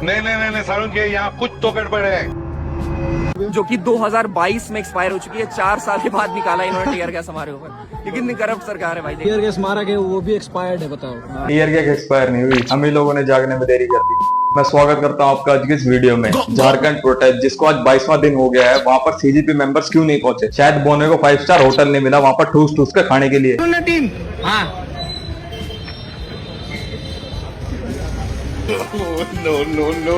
नहीं सारुण के यहाँ कुछ तो गड़बड़ है। जो कि 2022 में एक्सपायर हो चुकी है। 4 साल के बाद निकाला इन्होंने टीयर गैस हमारे ऊपर। कितनी करप्ट सरकार है भाई। टीयर गैस मारा गया वो भी एक्सपायर्ड है, बताओ। टीयर गैस एक्सपायर नहीं हुई, हम ही लोगों ने जागने में देरी कर दी। मैं स्वागत करता हूं आपका आज की इस वीडियो में। झारखंड प्रोटेस्ट जिसको आज 22वां दिन हो गया है, वहां पर सीजीपी मेंबर्स क्यों नहीं पहुंचे? शायद बोने को 5 स्टार होटल नहीं मिला वहां पर ठूस ठूस के खाने के लिए। नो।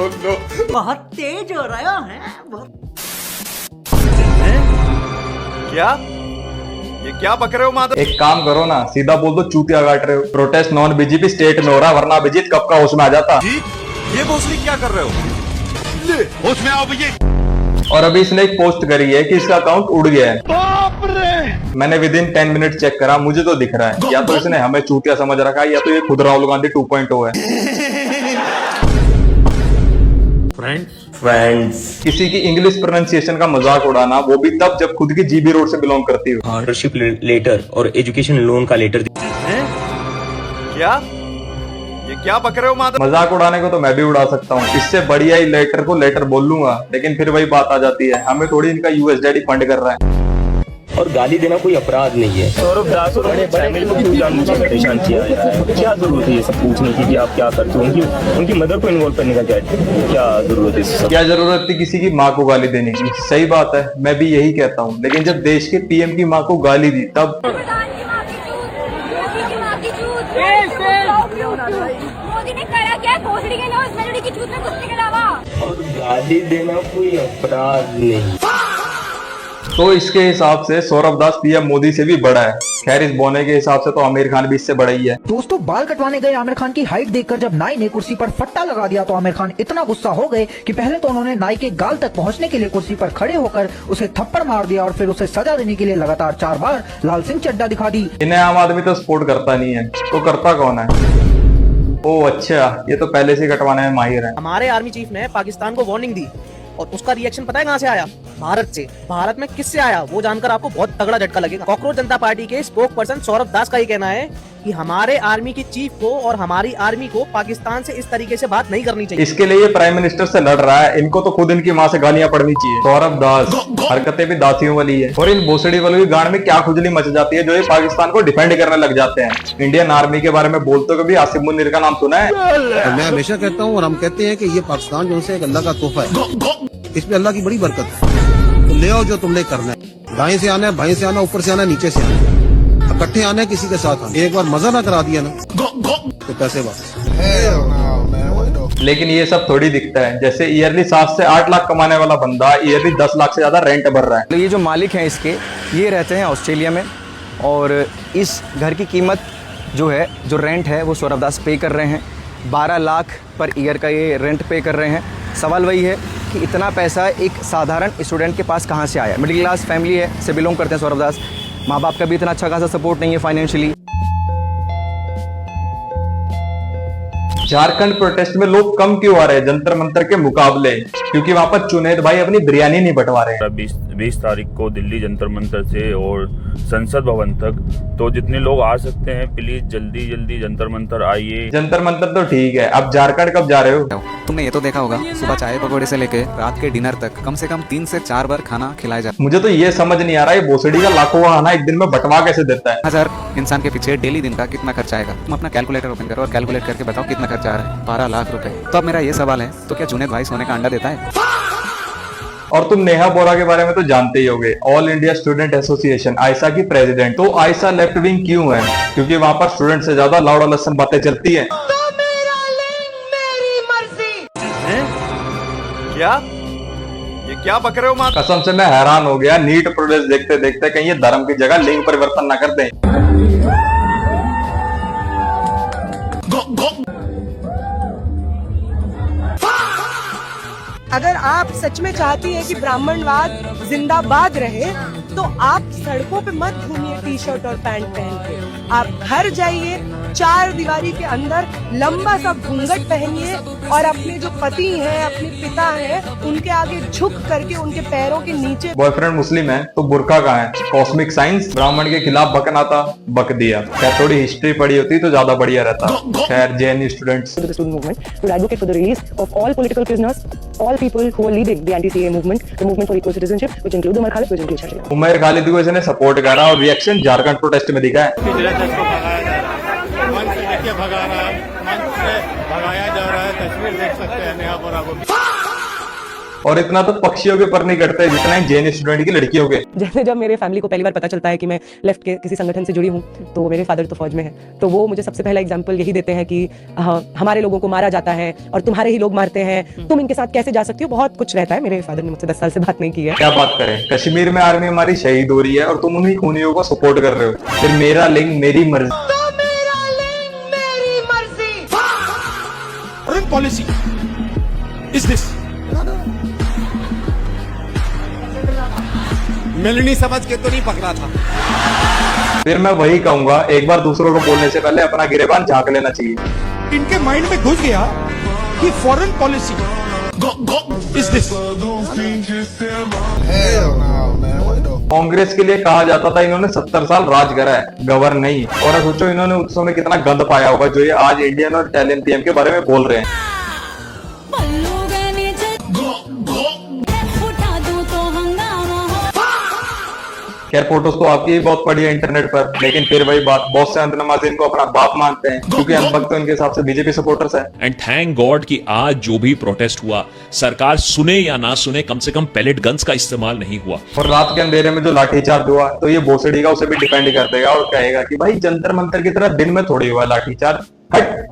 बहुत तेज हो रहा है। क्या? ये क्या बक रहे हो माधव? एक काम करो ना, सीधा बोल दो चूतिया काट रहे हो। प्रोटेस्ट नॉन बीजेपी स्टेट में हो रहा, वरना अभिजीत कब का होश में आ जाता। ये भोसड़ी क्या कर रहे हो? होश में आओ अभिजीत। और अभी इसने एक पोस्ट करी है कि इसका अकाउंट उड़ गया है। बाप रे! मैंने विद इन 10 मिनट चेक करा, मुझे तो दिख रहा है या तो इसने हमें चूतिया समझ रखा है या तो ये खुद राहुल गांधी 2.0 है। फ्रेंड्स किसी की इंग्लिश प्रोनाउंसिएशन का मजाक उड़ाना, वो भी तब जब खुद की जीबी रोड से बिलोंग करती हो। स्कॉलरशिप लेटर और एजुकेशन लोन का लेटर। क्या? ये क्या बक रहे हो माधव? मजाक उड़ाने को तो मैं भी उड़ा सकता हूँ, इससे बढ़िया ही लेटर को लेटर बोल लूंगा, लेकिन फिर वही बात आ जाती है, हमें थोड़ी इनका यूएस डैडी फंड कर रहा है। और गाली देना कोई अपराध नहीं है। सौरभ दास और फैमिली को क्यों जानबूझ कर परेशान किया है? क्या जरूरत है ये सब पूछने की कि आप क्या करते हो? उनकी मदर को इन्वॉल्व करने का क्या जरूरत है? क्या जरूरत थी किसी की माँ को गाली देने की? सही बात है, मैं भी यही कहता हूँ, लेकिन जब देश के पीएम की माँ को गाली दी तब मोदी ने करा क्या? भोसड़ी के नौज मेलोडी की चूत में कुत्ते के अलावा। और गाली देना कोई अपराध नहीं। तो इसके हिसाब से सौरभ दास पीएम मोदी से भी बड़ा है। खैर इस बोने के हिसाब से तो आमिर खान भी इससे बड़ा ही है। दोस्तों, बाल कटवाने गए आमिर खान की हाइट देखकर जब नाई ने कुर्सी पर फट्टा लगा दिया तो आमिर खान इतना गुस्सा हो गए कि पहले तो उन्होंने नाई के गाल तक पहुंचने के लिए कुर्सी पर खड़े होकर उसे थप्पड़ मार दिया और फिर उसे सजा देने के लिए लगातार 4 बार लाल सिंह चड्ढा दिखा दी। इन्हें आम आदमी तो सपोर्ट करता नहीं है, तो करता कौन है? ओ अच्छा, ये तो पहले से कटवाने में माहिर है। हमारे आर्मी चीफ ने पाकिस्तान को वार्निंग दी और उसका रिएक्शन पता है कहाँ से आया? भारत से। भारत में किससे आया वो जानकर आपको बहुत तगड़ा झटका लगेगा। कॉकरोच जनता पार्टी के स्पोक पर्सन सौरभ दास का ये कहना है कि हमारे आर्मी की चीफ को और हमारी आर्मी को पाकिस्तान से इस तरीके से बात नहीं करनी चाहिए। इसके लिए ये प्राइम मिनिस्टर से लड़ रहा है, इनको तो खुद इनकी माँ से गालियां पड़नी चाहिए। सौरभ दास हरकतें भी दासियों वाली है, और इन भोसड़ी वालों की गांड में क्या खुजली मच जाती है जो ये पाकिस्तान को डिफेंड करने लग जाते हैं। इंडियन आर्मी के बारे में बोलते कभी आसिफ मुनीर का नाम सुना है? मैं हमेशा कहता हूँ और हम कहते हैं कि ये पाकिस्तान जो है एक अल्लाह का तोहफा है, इसमें अल्लाह की बड़ी बरकत है। तो ले आओ जो तुमने करना है। दाएं से आना है, बाएं से आना, ऊपर से आना, नीचे से आना, इकट्ठे आना है, किसी के साथ आना। एक बार मजा ना करा दिया ना तो पैसे वापस। लेकिन ये सब थोड़ी दिखता है, जैसे ईयरली 7 से 8 लाख कमाने वाला बंदा ईयरली 10 लाख से ज्यादा रेंट भर रहा है। तो ये जो मालिक हैं इसके, ये रहते हैं ऑस्ट्रेलिया में, और इस घर की कीमत जो है, जो रेंट है, वो सौरभ दास पे कर रहे हैं। 12 लाख पर ईयर का ये रेंट पे कर रहे हैं। सवाल वही है कि इतना पैसा एक साधारण स्टूडेंट के पास कहाँ से आया? मिडिल क्लास फैमिली है से बिलोंग करते हैं सौरभ दास। माँ बाप का भी इतना अच्छा खासा सपोर्ट नहीं है फाइनेंशियली। झारखंड प्रोटेस्ट में लोग कम क्यों आ रहे हैं जंतर मंतर के मुकाबले? क्योंकि वहाँ पर जुनैद भाई अपनी बिरयानी नहीं बंटवा रहे। 20 तारीख को दिल्ली जंतर मंतर से और संसद भवन तक, तो जितने लोग आ सकते हैं प्लीज जल्दी जल्दी जंतर मंतर आइए। जंतर मंतर तो ठीक है, अब झारखंड कब जा रहे हो? तुमने ये तो देखा होगा, सुबह चाय पकौड़े से लेके रात के डिनर तक कम से कम 3 से 4 बार खाना खिलाया जाता है। मुझे तो ये समझ नहीं आ रहा है भोसड़ी का लाखों खाना एक दिन में बंटवा कैसे देता है? 1000 इंसान के पीछे डेली दिन का कितना खर्चा आएगा? तुम अपना कैलकुलेटर ओपन करो और कैलकुलेट करके बताओ कितना खर्चा आ रहा है। 12 लाख रुपए। तो अब मेरा ये सवाल है, तो क्या जुनैद भाई सोने का अंडा देता है? और तुम नेहा बोरा के बारे में तो जानते ही होगे, ऑल इंडिया स्टूडेंट एसोसिएशन आयसा की प्रेसिडेंट। तो आयसा लेफ्ट विंग क्यों है? क्योंकि वहाँ पर स्टूडेंट से ज्यादा लौड़ा लसन बातें चलती हैं। तो मेरा लिंग मेरी मर्जी। क्या? ये क्या बक रहे हो माधव? कसम से मैं हैरान हो गया नीट प्रोटेस्ट देखते देखते, कहीं ये धर्म की जगह लिंग परिवर्तन न कर दें। अगर आप सच में चाहती हैं कि ब्राह्मणवाद जिंदाबाद रहे तो आप सड़कों पे मत घूमिए टी शर्ट और पैंट पहन के। आप घर जाइए, 4 दीवारी के अंदर लंबा सा घूंघट पहनिए और अपने जो पति हैं, अपने पिता हैं, उनके आगे झुक करके उनके पैरों के नीचे। बॉयफ्रेंड मुस्लिम है तो बुर्का कहाँ है? कॉस्मिक साइंस, ब्राह्मण के खिलाफ बकना था, बक दिया। खैर थोड़ी हिस्ट्री पढ़ी होती तो ज्यादा बढ़िया रहता। खैर जेएनयू स्टूडेंट्स उमर खालिद को इसने सपोर्ट करा और रिएक्शन झारखंड प्रोटेस्ट में दिखा है। भगाया जा रहा है, तस्वीर देख सकते हैं यहाँ पर आपको। और इतना तो पक्षियों के पर नहीं करते जितना जेएनयू स्टूडेंट की लड़कियों के। जैसे जब मेरे फैमिली को पहली बार पता चलता है कि मैं लेफ्ट के किसी संगठन से जुड़ी हूँ, तो मेरे फादर तो फौज में है, तो वो मुझे सबसे पहला एग्जांपल यही देते हैं कि हमारे लोगों को मारा जाता है और तुम्हारे ही लोग मारते हैं, तुम इनके साथ कैसे जा सकती हो। बहुत कुछ रहता है। मेरे फादर ने मुझसे 10 साल से बात नहीं की है। क्या बात करें, कश्मीर में आर्मी हमारी शहीद हो रही है और तुम उन्हीं खूनियों को सपोर्ट कर रहे हो। फिर मेरा लिंग मेरी मर्जी। पॉलिसी इज दिस मेलनी समझ के तो नहीं पकड़ा था। फिर मैं वही कहूंगा, एक बार दूसरों को बोलने से पहले अपना गिरेबान झांक लेना चाहिए। इनके माइंड में घुस गया कि foreign policy is this. Congress के लिए कहा जाता था इन्होंने 70 साल राज करा है, गवर नहीं। और सोचो इन्होंने उस समय कितना गंद पाया होगा जो ये आज इंडियन और इटालियन पीएम के बारे में बोल रहे हैं। खैर फोटोज तो आपकी ही बहुत पड़ी है इंटरनेट पर, लेकिन फिर वही बात, बहुत से अंत नमाज़ इनको अपना बाप मानते हैं क्योंकि अनबक तो इनके हिसाब से बीजेपी सपोर्टर्स हैं। एंड थैंक गॉड कि आज जो भी प्रोटेस्ट हुआ, सरकार सुने या ना सुने, कम से कम पैलेट गन्स का इस्तेमाल नहीं हुआ। और रात के अंधेरे में जो लाठीचार्ज हुआ तो ये भोसड़ी का उसे भी डिपेंड कर देगा और कहेगा कि भाई जंतर मंतर की तरह दिन में थोड़ी हुआ लाठीचार्ज। हट।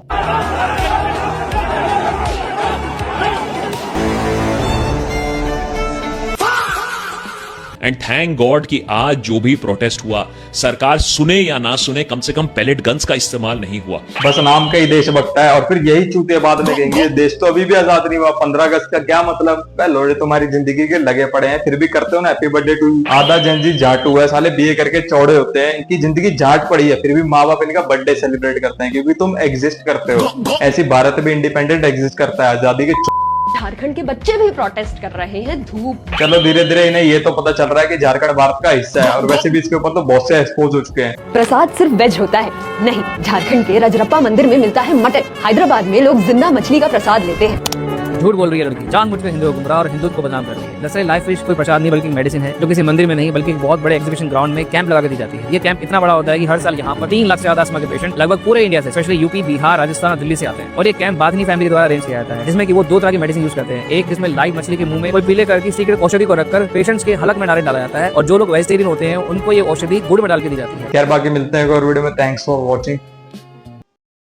एंड थैंक गॉड कि आज जो भी प्रोटेस्ट हुआ, सरकार सुने या ना सुने, कम से कम पैलेट गन्स का इस्तेमाल नहीं हुआ। बस नाम का ही देशभक्त है और फिर यही चूते बाद में कहेंगे देश तो अभी भी आजाद नहीं हुआ, 15 अगस्त का क्या मतलब। लोड़े तुम्हारी जिंदगी के लगे पड़े हैं, फिर भी करते हो ना हैप्पी बर्थडे टू यू। आधा जनजी जाट हुआ है, साले बीए करके चौड़े होते हैं, इनकी जिंदगी जाट पड़ी है, फिर भी माँ बाप इनका बर्थडे सेलिब्रेट करते हैं क्योंकि तुम एग्जिस्ट करते हो। ऐसी भारत भी इंडिपेंडेंट एग्जिस्ट करता है, आजादी के। झारखंड के बच्चे भी प्रोटेस्ट कर रहे हैं, धूप। चलो धीरे धीरे इन्हें ये तो पता चल रहा है कि झारखंड भारत का हिस्सा है और वैसे भी इसके ऊपर तो बहुत से एक्सपोज हो चुके हैं। प्रसाद सिर्फ वेज होता है नहीं, झारखंड के रजरप्पा मंदिर में मिलता है मटन। हैदराबाद में लोग जिंदा मछली का प्रसाद लेते हैं। झूठ बोल रही है लड़की, जानबूझ के हिंदुओं को गुमराह और हिंदू को बदनाम कर रही है। दरअसल लाइफ फिश कोई प्रसाद नहीं बल्कि मेडिसिन है जो किसी मंदिर में नहीं बल्कि एक बहुत बड़े एग्जीबिशन ग्राउंड में कैंप लगा के दी जाती है। ये कैंप इतना बड़ा होता है कि हर साल यहाँ पर 3 लाख से ज्यादा अस्थमा के पेशेंट लगभग पूरे इंडिया से, स्पेशली यूपी, बिहार, राजस्थान और दिल्ली से आते हैं। और ये कैंप बाधनी फैमिली द्वारा अरेंज किया जाता है, जिसमें कि वो 2 तरह की मेडिसिन यूज करते हैं। एक जिसमें लाइव मछली के मुंह में कोई पीले कलर की सीक्रेट औषधि को रखकर पेशेंट्स के हलक में डाला जाता है और जो लोग वेजिटेरियन होते हैं उनको ये औषधि गुड़ में डाल के दी जाती है। खैर बाकी मिलते हैं एक और वीडियो में। Thanks for watching.